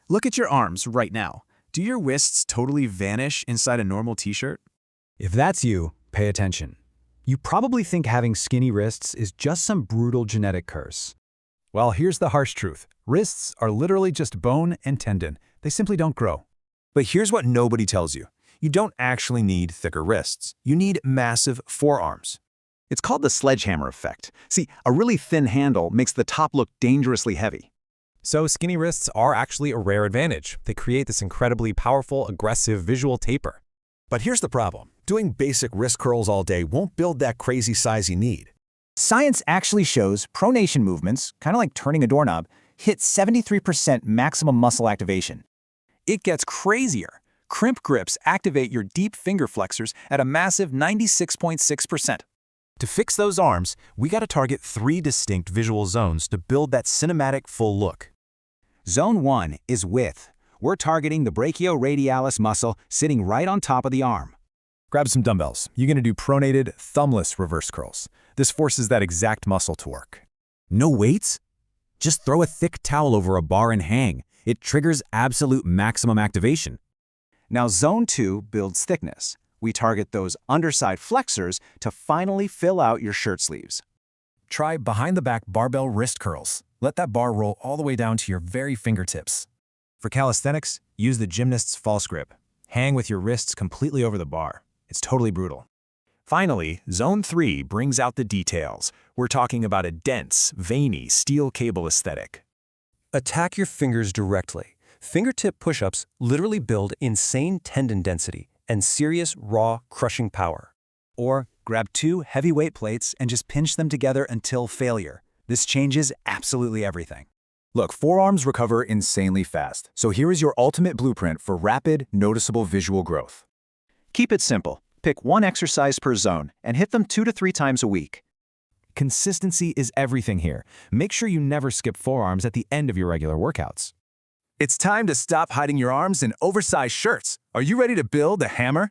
Look at your arms right now. Do your wrists totally vanish inside a normal t-shirt? If that's you, pay attention. You probably think having skinny wrists is just some brutal genetic curse. Well, here's the harsh truth. Wrists are literally just bone and tendon. They simply don't grow. But here's what nobody tells you. You don't actually need thicker wrists. You need massive forearms. It's called the sledgehammer effect. See, a really thin handle makes the top look dangerously heavy. So skinny wrists are actually a rare advantage. They create this incredibly powerful, aggressive visual taper. But here's the problem. Doing basic wrist curls all day won't build that crazy size you need. Science actually shows pronation movements, kind of like turning a doorknob, hit 73% maximum muscle activation. It gets crazier. Crimp grips activate your deep finger flexors at a massive 96.6%. To fix those arms, we got to target 3 distinct visual zones to build that cinematic full look. Zone 1 is width. We're targeting the brachioradialis muscle sitting right on top of the arm. Grab some dumbbells. You're going to do pronated, thumbless reverse curls. This forces that exact muscle to work. No weights? Just throw a thick towel over a bar and hang. It triggers absolute maximum activation. Now Zone 2 builds thickness. We target those underside flexors to finally fill out your shirt sleeves. Try behind-the-back barbell wrist curls. Let that bar roll all the way down to your very fingertips. For calisthenics, use the gymnast's false grip. Hang with your wrists completely over the bar. It's totally brutal. Finally, Zone 3 brings out the details. We're talking about a dense, veiny steel cable aesthetic. Attack your fingers directly. Fingertip push-ups literally build insane tendon density and serious, raw, crushing power. Or grab 2 heavyweight plates and just pinch them together until failure. This changes absolutely everything. Look, forearms recover insanely fast. So here is your ultimate blueprint for rapid, noticeable visual growth. Keep it simple. Pick 1 exercise per zone and hit them 2 to 3 times a week. Consistency is everything here. Make sure you never skip forearms at the end of your regular workouts. It's time to stop hiding your arms in oversized shirts. Are you ready to build a hammer?